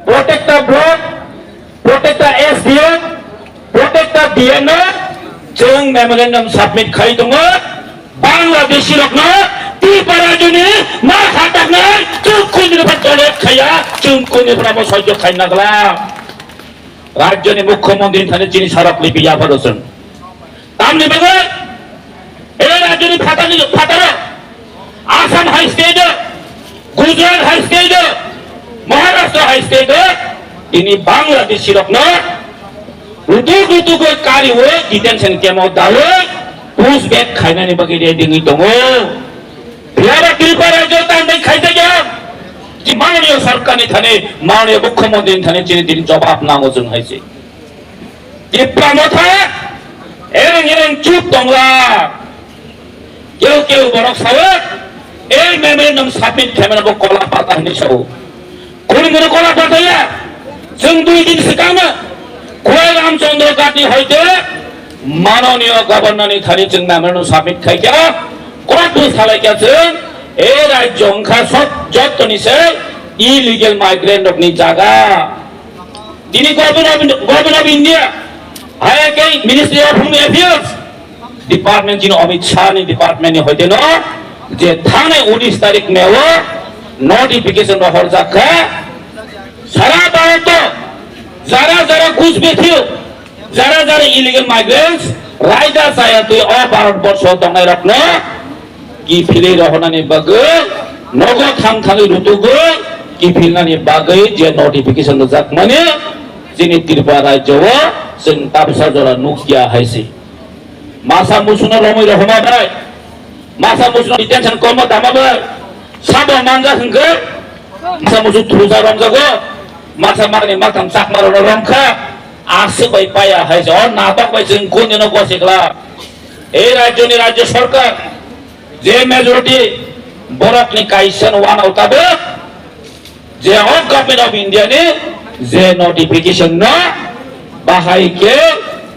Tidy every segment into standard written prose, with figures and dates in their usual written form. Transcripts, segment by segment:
প্রত্যেকটা ব্লক, প্রত্যেকটা এসডিও, প্রত্যেকটা ডিএনও जों मेमोरेन्डाम साबमिट खाई दङ बांग्लादेशी रखनो त्रिपुरा जुनि मा खाटाखनो जों कुनिफ्राय टलेट खाया जों कुनिफ्राय सह्य खाइ नागला राज्यनि मुख्यमंत्री थाने जिनि साराप लिपिया फरसन तामनि बगे ए राज्यनि फाटार आसाम हाई स्टेट गुजरात हाई स्टेट महाराष्ट्र हाई स्टेट ini बांग्लादेशी रखनो रुतु को कारी हो डिटेंशन केमाव दालो पुश बैक खाइनानि बगे रेडिङै दङ बिहार त्रिपुरा जो तान्दै खाइदै गयो कि माननीय सरकारनि थाने माननीय मुख्यमंत्री थाने जिनि दिन जवाब नांगौ जों हाइसे त्रिपुरा मथा एरं चुप दंला केउ बरक सावो ए मेमोरेन्डाम साबमिट खाइमानबो कला पाता होननि सावो कुनिमुनि कला पाताया जों 2 दिन सिगांनो कोई रामचंद्र गाटी होते माननीय गवर्नर थारी जों मेमोरेन्डाम साबमिट खाइया कोर्ट सालाय क्या जों ए राज्य अंखा सब जतनिसे इलीगल माइग्रेंट नि जागा दिनै गवर्नर ऑफ इंडिया हाय के ministry of home affairs department जिन अमित शाह नि डिपार्टमेंट नि होते न जे थाने 19 तारिख में वो नोटिफिकेशन रहर जाखा सारा भारत जरा घुसबे थियो जरा इलीगल माइग्रेंट्स रायदा साया तो भारत वर्ष दंगाय रखनो कि फिले रहनानि बागै नगो थांगै रुतुगो कि फिलनानि बागै जे नोटिफिकेशन जाक माने जिनि त्रिपुरा राज्यव जों ताबसा जरा नुकिया हाइसे मासा मुसुना रमै रहमाबाय मासा मुसुना डिटेंशन कम दामाबाय साबो मानजा हंगो मासा मुसु थुजा रमजागो मासा माने माथाम साकमारो रंखा आसे बाय पाया हाय जो नाटक बाय जों कोनिनो गसेगला ए राज्यनि राज्य सरकार जे मेजॉरिटी बरकनि काइसन वान आउटाबो जे ऑफ गवर्नमेंट ऑफ इंडिया ने जे नोटिफिकेशन न बाहाय के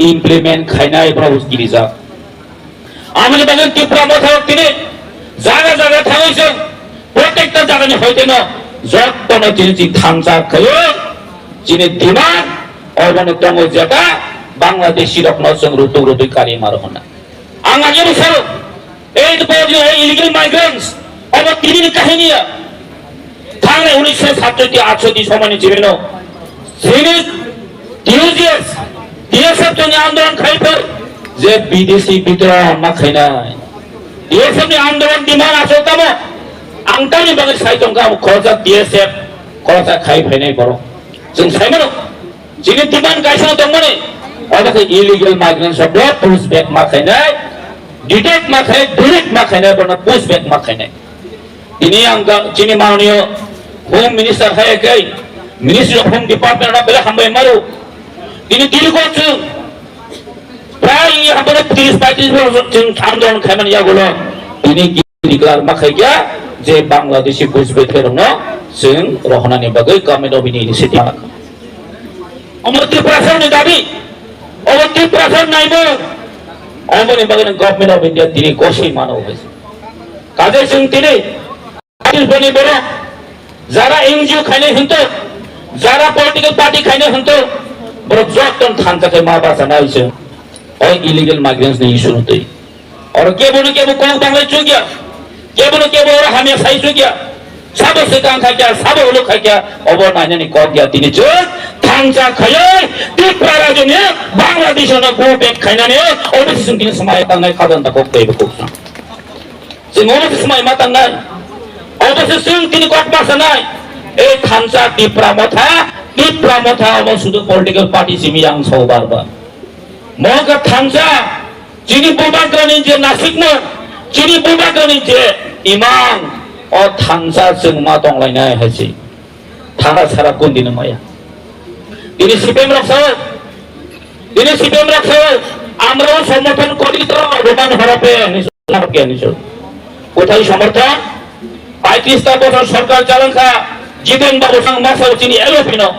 इम्प्लीमेंट खाइनाय प्रपोज गिरिजा आमनि बागै त्रिपुरा मथाव तिनि जागा थाङैसो प्रत्येकटा जागानि होइतेन जत्तनो जिनि थांजा खयो जिनि डिमांड अबनो दङ जेटा बांग्लादेशी रखनो जों रुतु कारि मारहना आं आगे बिसारो ए बडी इलीगल माइग्रेंट्स अब तिनि काहिनिया थांने 1967-68 समयनि जिबेनो जिनि DSF जोंनि आन्दोलन खाइफोर जे विदेशी विद्रोह मा खाइनाय DSF नि आन्दोलन डिमांड आसोतामो आंटानि बागै साइतंगा खरजा DSF खरजा खाइफैनाय बर जों साइमनो जिनि डिमांड गायसन दंमोन अबे इलीगल माइग्रेंट सब पुश बैक मा खाइनाय डिटेक्ट मा खाइ डिरेक्ट मा खाइनाय बन पुश बैक मा खाइनाय दिनै आं जिनि माननीय होम मिनिस्टर है के मिनिस्ट्री ऑफ होम डिपार्टमेंट बेले हामबाय मारो दिनै दिल्लीको जों प्राय हाम्रो 30-35 वर्ष जों आन्दोलन खाइमान यागोलो दिनै डिक्लेयार मा खाइया जे बांग्लादेशी बुझबे थेरनो जों रहनानि बागै गवर्नमेंट ऑफ इंडिया इनिशिएटिभ अमर त्रिपुरा दाबी अमर त्रिपुरा नाइबो अमरनि बागै गवर्नमेंट ऑफ इंडिया दिनै गसै मानव हैसे काजे जों दिनै आदिलफोरनि बर जारा एनजिओ खाइने हन्तो जारा पॉलिटिकल पार्टी खाइने हन्तो बर जतन थांजाखै मा बासा नाइसो ओ इलीगल माइग्रेंट्स नि इशू नतै और केबो कोन बांग्लाय चुगिया केबो हामी साइ चुगिया साबो सेकां खाइया साबो उलु खाइया अबो नायनानि कगिया दिनै जो थांजा खायो त्रिपुरा राज्यनि बांग्लादेशनो गो बेक खाइनानै अबे जों दिनै समाय तांनाय खादन ताको पेबो कोसा जों अबे समाय मा तांनाय अबे जों दिनै कट बासनाय ए थांजा त्रिपुरा मथा अब सुदु पॉलिटिकल पार्टी सिमियां सौबारबा मगा थांजा जिनि बुबाग्रानि जे नासिकनो जिनि बुबाग्रानि जे इमाम अ थांजा जों मा दंलायनाय हायसै थारा सारा कोन दिन माया दिनै सिपिएम रखसो আমরাও সমর্থন করি তো রোমান হরপে নিশ্চয় কোথায় সমর্থন 35টা বছর সরকার চালাঙ্কা জিতেন বাবু সঙ্গ মাসাও চিনি এলোপিনো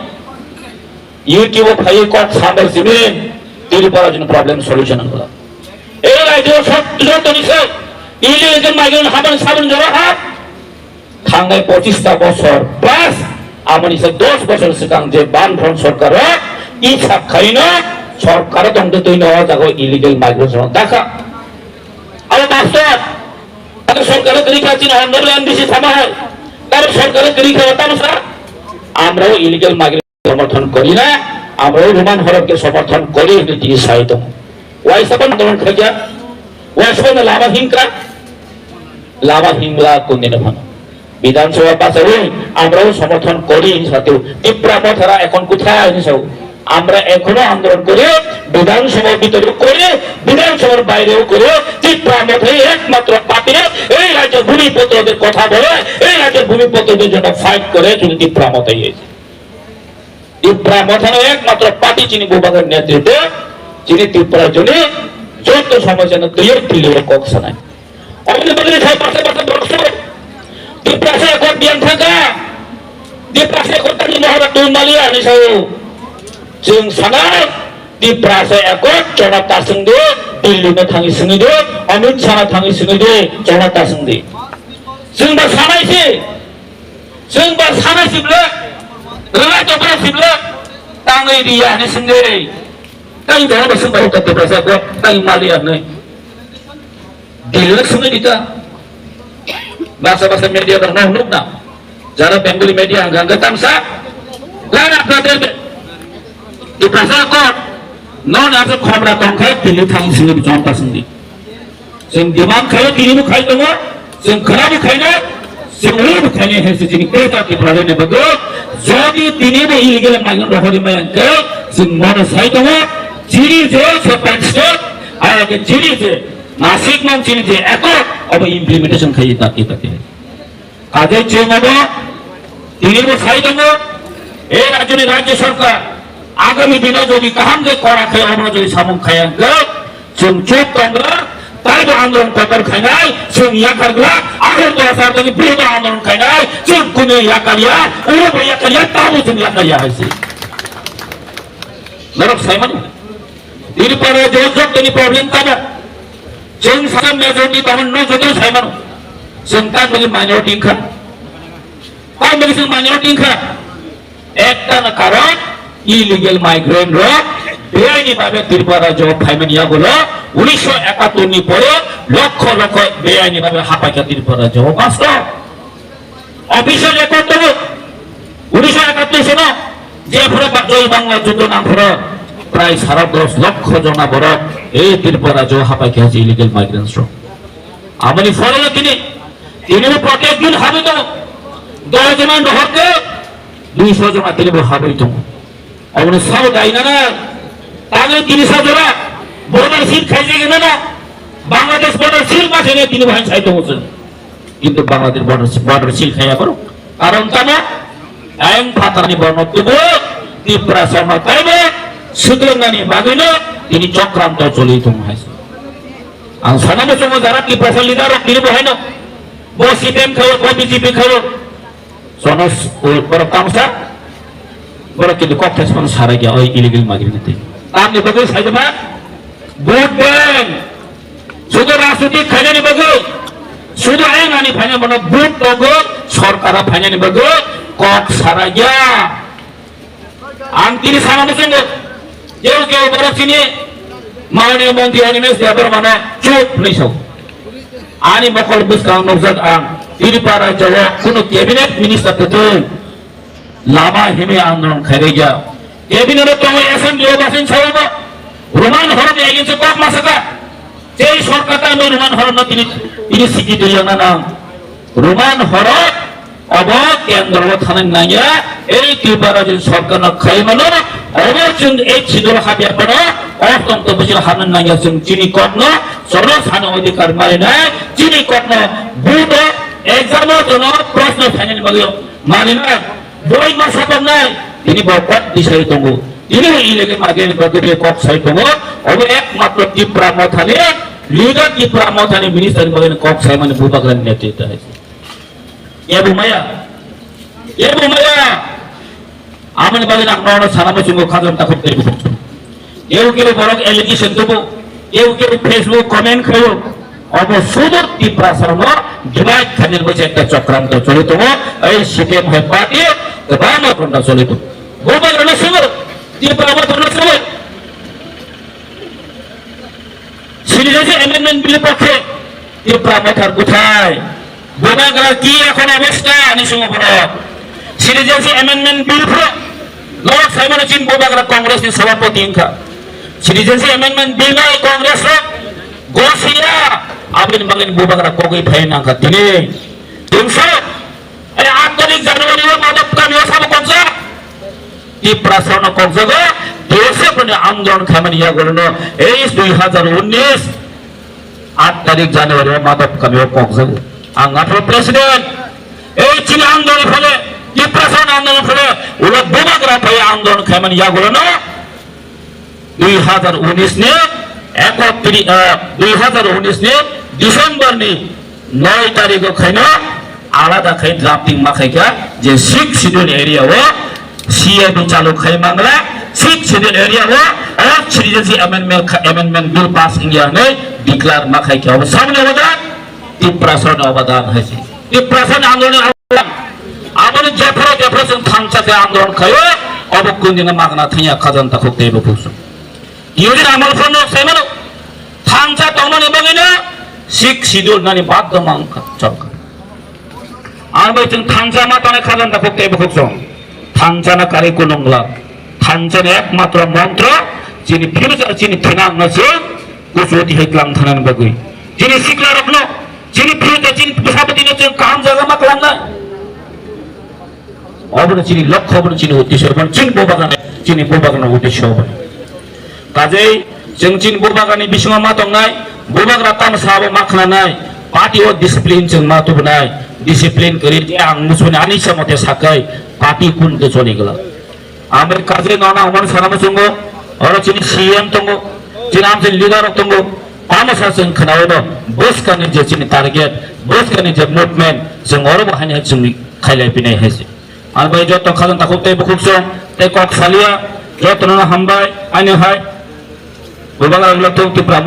ইউটিউব ফাই কট সামর সিমিন त्रिपुरा जन प्रॉब्लम सॉल्यूशन अंगला ए राज्य सब যত নিছে ইলিগেল মাইগ্রেন্ট হাবান সাবন জরা হাত থাঙ্গাই 25টা বছর প্লাস amani sa 10 বছর sikang je banfront সরকার ইচ্ছা খাইনা সরকার দন্ড তৈরি হওয়া যাবে ইলিগাল মাইগ্রেশন দেখা আর বাস্তব তাহলে সরকারের তরিকা আছে না আন্দোলন বেশি থামা হয় তার সরকারের তরিকা হতাম স্যার আমরাও ইলিগাল মাইগ্রেশন সমর্থন করি না আমরাও রোমান হরকে সমর্থন করি কিন্তু তিনি সাহিত্য ওয়াইসাপন আন্দোলন খাইয়া ওয়াইসাপন লাভা হিংলা কোনদিনে ভালো বিধানসভা পাশে আমরাও সমর্থন করি সাথেও ত্রিপুরা মথারা এখন কোথায় সব আমরা এখনো আন্দোলন করে বিধানসভার ভিতরে করে বিধানসভার বাইরেও করে ত্রিপুরা মথায় একমাত্র পার্টি এই রাজ্যের ভূমিপত্রদের কথা বলে এই রাজ্যের ভূমিপত্রদের জন্য ফাইট করে যদি ত্রিপুরা মথায় এসে ত্রিপুরা মথানো একমাত্র পার্টি যিনি বিভাগের নেতৃত্বে যিনি ত্রিপুরার জন্য যত সমস্যা ক্লিয়ার ক্লিয়ার কক্সা নাই অনেক বদলে সব পাশে পাশে বর্ষ ত্রিপুরাসে এখন বিয়ান থাকা ত্রিপুরাসে এখন তাকে মহারা দুর্মালিয়া নিশাও जों सानाय ত্রিপুরাসে এখন জনতা সঙ্গে দিল্লিতে থাকি সঙ্গে অমিত শাহ থাকি সঙ্গে জনতা সঙ্গে जोंबा सानायसिब्ला राजोफोरासिब्ला ताङै रियानि सঙ্গে तां दङबा जोंबा उता त्रिपुरासে এখন तां मालिया नै দিল্লি সঙ্গে দিতা bahasa media bernah na jara bengali media angga tamsa lana prader di prasa ko non asa khomra tongkai dili thang singi jonta singi sing dimang khayo dili mu khai tongo sing khara mu khai na sing uri mu khai he se jini eta ki prade ne bago jodi dini mu illegal migrant rohori mayan ke sing mona sai tongo jiri je sepan state aya ke jiri je Nashik नाम चिनी जे एको अब implementation खाई ताकि काजे चेंगबो तिनिबो साइदंगो ए राज्य सरकार आगामी दिने যদি কাহাম যে করা খায় আমরা যদি সামুং খায় जों चुप तंगला ताइबो आंदोलन कतर खायनाय जों याकारग्ला आखिर 2000 नि बिरुद्ध आंदोलन खायनाय जों कुने याकारिया उबो याकारिया ताबो जों याकारिया हायसि नरक साइमन दिनि परे जो जब दिनि प्रॉब्लम ताबो जों सारा मेजॉरिटी तमन न जतो साइमन जों ता बलि माइनॉरिटी खा ता बलि जों माइनॉरिटी खा একটা না কারণ ইলিগাল মাইগ্রেন্ট র বেআইনি ভাবে ত্রিপুরা রাজ্য ফাইমানিয়া গুলো 1971 নি পরে লক্ষ লক্ষ বেআইনি ভাবে হাপাকা ত্রিপুরা রাজ্য বাস্ত অফিসিয়াল রেকর্ড দেব 1971 সনে যে ফরে জয় বাংলা যুদ্ধ নাম ফরে প্রায় 10.5 লক্ষ জনা বড় এই ত্রিপুরা রাজ্য হাপাকা আছে ইলিগাল মাইগ্রেন্টস র আমনি ফলে তিনি প্রত্যেক দিন হবে তো 10 জন হতে 200 জন তিনি হবে তো অবনে সব দাইনা না তাহলে 300 জন বর্ডার সিল খাইছে কেন না বাংলাদেশ বর্ডার সিল মাঝে নিয়ে তিনি ভাই চাইতে হচ্ছেন কিন্তু বাংলাদেশ বর্ডার সিল খাইয়া করো কারণ তানা আইন ফাতানি বর্ণত্ব ত্রিপুরা সরকার তাইবে সুতরাংনি বাগিনো তিনি চক্রান্ত চলিত হয়েছে আর সানামে সময় যারা ত্রিপুরা লিডার তিনি বহেন বো সিপিএম খাও বো বিজেপি খাও সনস বড় কামসা বড় কিন্তু কক্টেস মানে সারা গিয়া ওই ইলিগাল মাইগ্রেন্টতে আপনি বগে সাইদমা ভোট দেন শুধু রাজনৈতিক খাইনি বগে শুধু আইন আনি ফাইনা মানে ভোট দগো সরকার ফাইনানি বগে কক সারা গিয়া আন্তিনি সানামে সঙ্গে কেউ বড় চিনি মাননীয় মন্ত্রী অনিমেষ দেবর মানে চুপ লইছাও আনি মকল বুসকাং নবজাত আং ত্রিপুরা রাজ্য কোনো ক্যাবিনেট মিনিস্টার তো লামা হেমে আন্দোলন খাইরে গিয়া ক্যাবিনেট তো অ্যাসেম্বলি বাসিন ছাড়াবো রোমান হরনে এগেছে কম মাসকা যেই সরকারটা আমি রোমান হরন তিনি স্বীকৃতি দিল না রোমান হর অব কেন্দ্র থানায় নাইয়া এই ত্রিপুরা রাজ্য সরকার খাই মানে অবশ্যই এই ছিদর হাবিয়া পড়া অত্যন্ত বেশি হানন নাইয়া চিনি কর্ণ সর্বসান অধিকার মানে নাই চিনি কর্ণ ভূত এক্সামের জন্য প্রশ্ন ফাইনাল মানে না বই মাসাতম নাই তিনি বকত দিশাই তঙ্গ তিনি ইলেগে মাগেন গদবে কক সাই তঙ্গ অব একমাত্র ত্রিপুরা মথানে লিডার ত্রিপুরা মথানে মিনিস্টার বলেন কক সাই মানে ভূপাগ্রাম নেতৃত্ব আছে এবুমায়া আমন বলেন আমরা সারামে সঙ্গ খাজন তা করতে কেউ বড় এলিগেশন দেবো কেউ ফেসবুক কমেন্ট খাইও অব সুদূর ত্রিপুরা সরণ ডিভাইড খানের বসে একটা চক্রান্ত চলিত এই সিপিএম হয় party Kebama pernah soal itu. Boba karena sumber, dia pernah pernah sumber. Sini saja amendment bill pakai, dia pernah terbutai. Boba karena kia kena besta ni semua pernah. Sini saja amendment bill pro. Lord saya mana cint boba karena Kongres ni sabapati ingka. Sini saja amendment bill ni Kongres lo. Gosia, abin bangin boba karena kogi pahen angkat ini. Tunggu. Ada 8 tarik Januari lo madap kami sama kongsa. Di prasarana kongsa go, dosa pernah आंदोलन kami ya golno. 2019 8 tarik Januari lo madap kami kongsa go. Angkat presiden. Cina आंदोलन फले, di prasarana आंदोलन फले, ulah boba kera paya आंदोलन kami ya golno. 2019 ने 2019 ने Desember ni 9 tarik go kena आलादा खाई ड्राफ्टिंग माखाई क्या जे 6 शेड्यूल एरिया वो सीएबी चालू खाई मांगला 6 शेड्यूल एरिया वो और citizenship amendment bill pass India ने डिक्लेयर माखाई क्या वो सामने होगा तिप्रासन अवदान है जी तिप्रासन आंदोलन आंदोलन जेफरो से थांचा के आंदोलन खायो अब कुंजी ने मांगना थिया खजन तक होते हैं बुकुसु योजना अमल फनो सेमनो थांचा तोनो ने बगेना 6 शेड्यूल नानी बात दो मांग चलकर आरबाइजों थांजाना ताने खाजन तक होते बुकुसु थांजाना कारे कुलंगला थांजाना एकमात्र मंत्र जिनी फिर जिनी थिनांग नसे कुसुति हेक्लांग थानन बगुई जिनी सिकला रखनो जिनी फिर जिनी सभापति ने काम जगह मकलांगा अब न जिनी लक्ष्य अब न जिनी उद्देश्य अब जिनी बोबागान उद्देश्य अब काजे जों जिनी बोबागाननि बिसङाव मा दंनाय बोबाग्रा ताम साबो माखनानाय पार्टी और डिसिप्लिन जों मा दबनाय डिसिप्लिन करी जे आं मुसुनि आनि समते साकै पार्टी कुन के चलि गला आमेर काजे नना हमन सानाम संगो और जिनी सीएम तंगो जिना आम लीडर तंगो पामसा जों खनावनो बस कानि जे जिनी टारगेट बस कानि जे मुभमेंट जों और बाहायनाय जों खायलाय बिनाय हेजे आर बाय जत खाजन ताखौते बुखुसो ते कक सालिया जत नना हामबाय आनि हाय बोबाला लतो तिप्रा